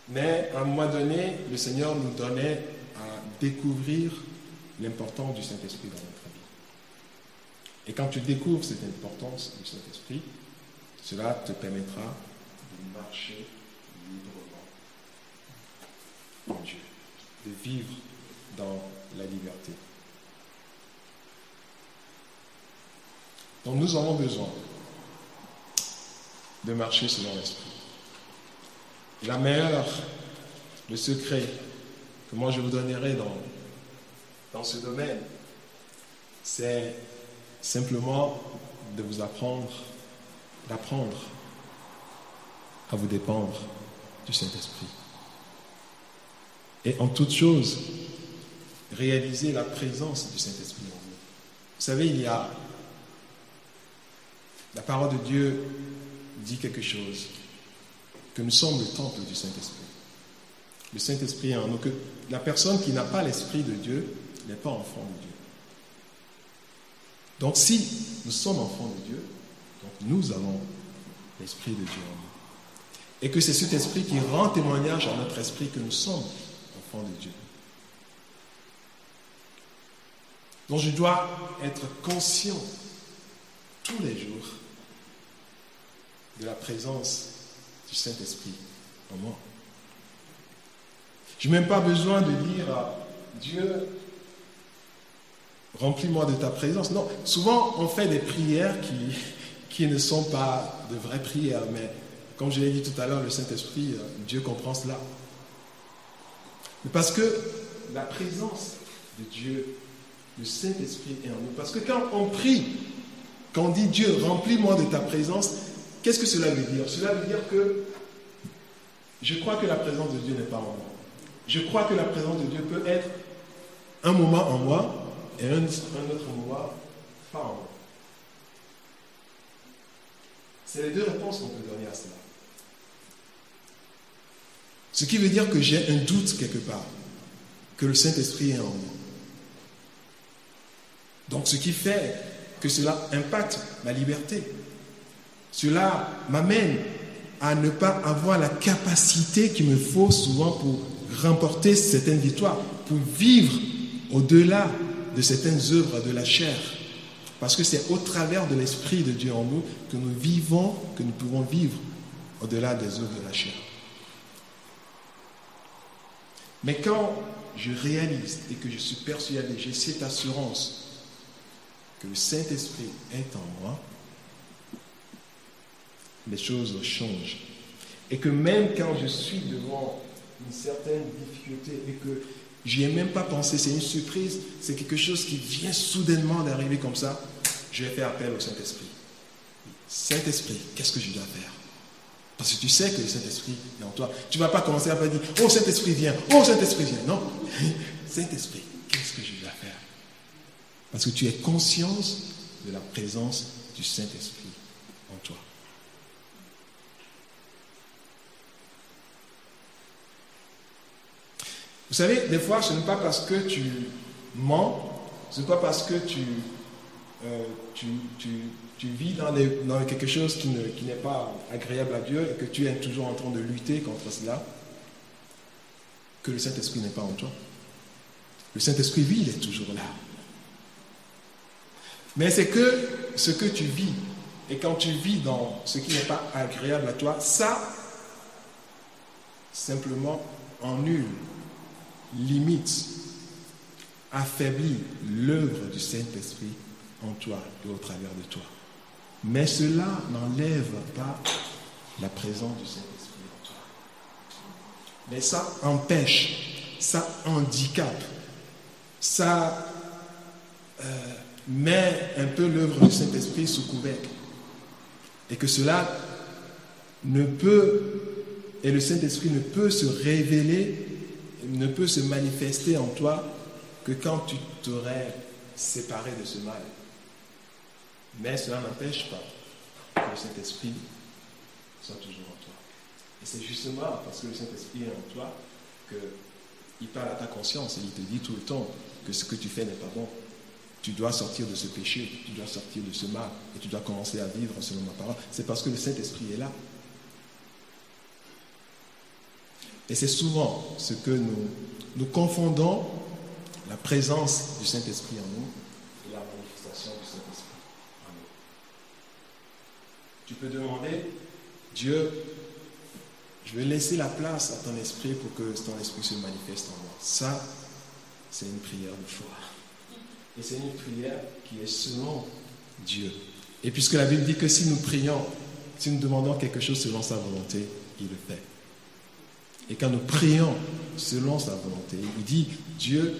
Mais à un moment donné, le Seigneur nous donnait à découvrir l'importance du Saint-Esprit dans notre vie. Et quand tu découvres cette importance du Saint-Esprit, cela te permettra de marcher librement en Dieu, de vivre dans la liberté. Donc nous avons besoin de marcher selon l'Esprit. Le secret que moi je vous donnerai dans ce domaine, c'est simplement de vous d'apprendre à vous dépendre du Saint-Esprit. Et en toute chose, réaliser la présence du Saint-Esprit en vous. Vous savez, la parole de Dieu dit quelque chose, que nous sommes le temple du Saint-Esprit. Le Saint-Esprit est en nous. Que la personne qui n'a pas l'Esprit de Dieu n'est pas enfant de Dieu. Donc si nous sommes enfants de Dieu, donc nous avons l'Esprit de Dieu en nous. Et que c'est cet Esprit qui rend témoignage à notre esprit que nous sommes enfants de Dieu. Donc je dois être conscient tous les jours de la présence du Saint-Esprit en moi. Je n'ai même pas besoin de dire à Dieu, remplis-moi de ta présence. Non, souvent on fait des prières qui ne sont pas de vraies prières, mais comme je l'ai dit tout à l'heure, le Saint-Esprit, Dieu comprend cela. Mais parce que la présence de Dieu, le Saint-Esprit est en nous. Parce que quand on prie, quand on dit Dieu, remplis-moi de ta présence, qu'est-ce que cela veut dire? Cela veut dire que je crois que la présence de Dieu n'est pas en moi. Je crois que la présence de Dieu peut être un moment en moi et un autre moment pas en moi. C'est les deux réponses qu'on peut donner à cela. Ce qui veut dire que j'ai un doute quelque part, que le Saint-Esprit est en moi. Donc ce qui fait que cela impacte ma liberté. Cela m'amène à ne pas avoir la capacité qu'il me faut souvent pour remporter certaines victoires, pour vivre au-delà de certaines œuvres de la chair. Parce que c'est au travers de l'Esprit de Dieu en nous que nous vivons, que nous pouvons vivre au-delà des œuvres de la chair. Mais quand je réalise et que je suis persuadé, j'ai cette assurance que le Saint-Esprit est en moi, les choses changent. Et que même quand je suis devant une certaine difficulté et que je n'y ai même pas pensé, c'est une surprise, c'est quelque chose qui vient soudainement d'arriver comme ça, je vais faire appel au Saint-Esprit. Saint-Esprit, qu'est-ce que je dois faire? Parce que tu sais que le Saint-Esprit est en toi. Tu ne vas pas commencer à dire, oh Saint-Esprit viens, oh Saint-Esprit viens. Non, Saint-Esprit, qu'est-ce que je dois faire? Parce que tu es conscience de la présence du Saint-Esprit en toi. Vous savez, des fois, ce n'est pas parce que tu mens, ce n'est pas parce que tu vis dans quelque chose qui n'est pas agréable à Dieu et que tu es toujours en train de lutter contre cela, que le Saint-Esprit n'est pas en toi. Le Saint-Esprit, lui, il est toujours là. Mais c'est que ce que tu vis, et quand tu vis dans ce qui n'est pas agréable à toi, ça, simplement, annule, limite, affaiblit l'œuvre du Saint-Esprit en toi et au travers de toi. Mais cela n'enlève pas la présence du Saint-Esprit en toi. Mais ça empêche, ça handicape, ça met un peu l'œuvre du Saint-Esprit sous couvercle. Et que cela ne peut, et le Saint-Esprit ne peut se révéler, ne peut se manifester en toi que quand tu t'aurais séparé de ce mal. Mais cela n'empêche pas que le Saint-Esprit soit toujours en toi. Et c'est justement parce que le Saint-Esprit est en toi qu'il parle à ta conscience et il te dit tout le temps que ce que tu fais n'est pas bon. Tu dois sortir de ce péché, tu dois sortir de ce mal et tu dois commencer à vivre selon ma parole. C'est parce que le Saint-Esprit est là. Et c'est souvent ce que nous confondons, la présence du Saint-Esprit en nous et la manifestation du Saint-Esprit en nous. Tu peux demander, Dieu, je vais laisser la place à ton esprit pour que ton esprit se manifeste en moi. Ça, c'est une prière de foi. Et c'est une prière qui est selon Dieu. Et puisque la Bible dit que si nous prions, si nous demandons quelque chose selon sa volonté, il le fait. Et quand nous prions selon sa volonté, il dit, Dieu,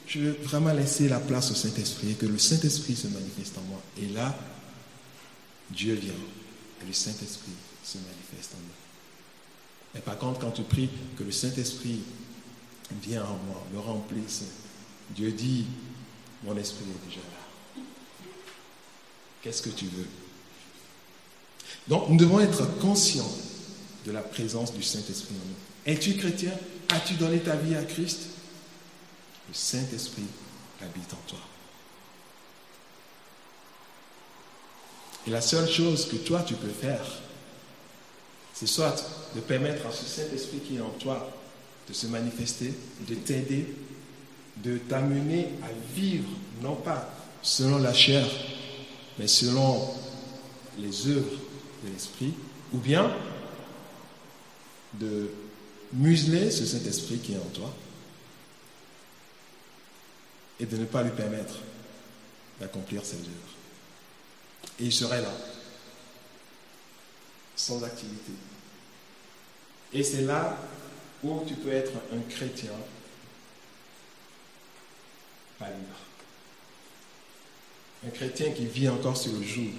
je veux vraiment laisser la place au Saint-Esprit et que le Saint-Esprit se manifeste en moi. Et là, Dieu vient et le Saint-Esprit se manifeste en nous. Et par contre, quand tu pries que le Saint-Esprit vient en moi, me remplisse, Dieu dit, mon esprit est déjà là. Qu'est-ce que tu veux? Donc, nous devons être conscients de la présence du Saint-Esprit en nous. Es-tu chrétien? As-tu donné ta vie à Christ? Le Saint-Esprit habite en toi. Et la seule chose que toi tu peux faire, c'est soit de permettre à ce Saint-Esprit qui est en toi de se manifester, de t'aider, de t'amener à vivre, non pas selon la chair, mais selon les œuvres de l'Esprit, ou bien de museler ce Saint-Esprit qui est en toi et de ne pas lui permettre d'accomplir ses œuvres. Et il serait là, sans activité. Et c'est là où tu peux être un chrétien pas libre. Un chrétien qui vit encore sur le joug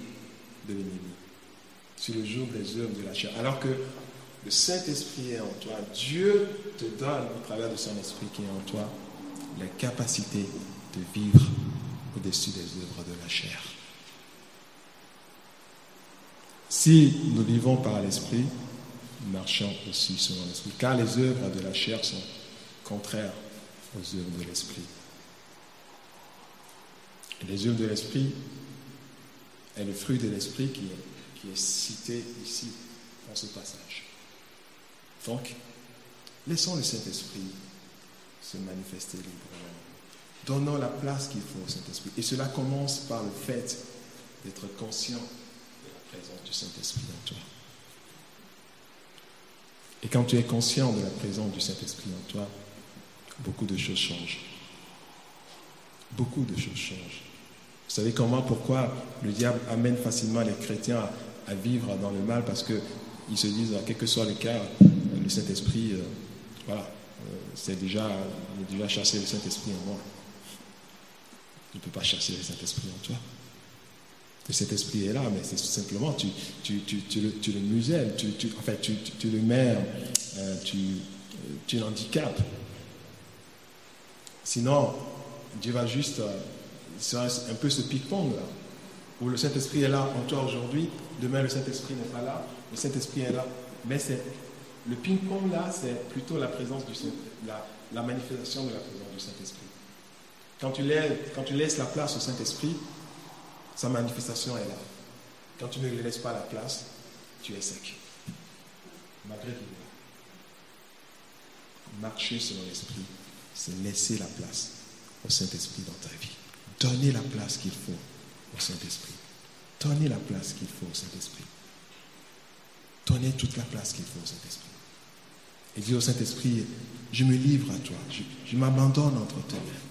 de l'ennemi, sur le joug des œuvres de la chair. Alors que le Saint-Esprit est en toi, Dieu te donne, au travers de son Esprit qui est en toi, la capacité de vivre au-dessus des œuvres de la chair. Si nous vivons par l'Esprit, nous marchons aussi selon l'Esprit, car les œuvres de la chair sont contraires aux œuvres de l'Esprit. Et les œuvres de l'Esprit est le fruit de l'Esprit qui est cité ici, dans ce passage. Donc, laissons le Saint-Esprit se manifester librement. Donnons la place qu'il faut au Saint-Esprit. Et cela commence par le fait d'être conscient de la présence du Saint-Esprit en toi. Et quand tu es conscient de la présence du Saint-Esprit en toi, beaucoup de choses changent. Beaucoup de choses changent. Vous savez pourquoi le diable amène facilement les chrétiens à vivre dans le mal? Parce qu'ils se disent, quel que soit le cas, le Saint-Esprit, c'est déjà chassé le Saint-Esprit en moi. Tu ne peux pas chasser le Saint-Esprit en toi. Le Saint-Esprit est là, mais c'est simplement, tu le muselles, tu le mets, tu l'handicapes. Sinon, Dieu va juste, c'est un peu ce ping-pong là, où le Saint-Esprit est là en toi aujourd'hui, demain le Saint-Esprit n'est pas là, le Saint-Esprit est là, mais le ping-pong là, c'est plutôt la présence du Saint-Esprit, la manifestation de la présence du Saint-Esprit. Quand tu laisses la place au Saint-Esprit, sa manifestation est là. Quand tu ne lui laisses pas la place, tu es sec. Malgré qu'il est là. Marcher selon l'Esprit, c'est laisser la place au Saint-Esprit dans ta vie. Donner la place qu'il faut au Saint-Esprit. Donner la place qu'il faut au Saint-Esprit. Donner toute la place qu'il faut au Saint-Esprit. Et dire au Saint-Esprit, je me livre à toi, je m'abandonne entre tes mains.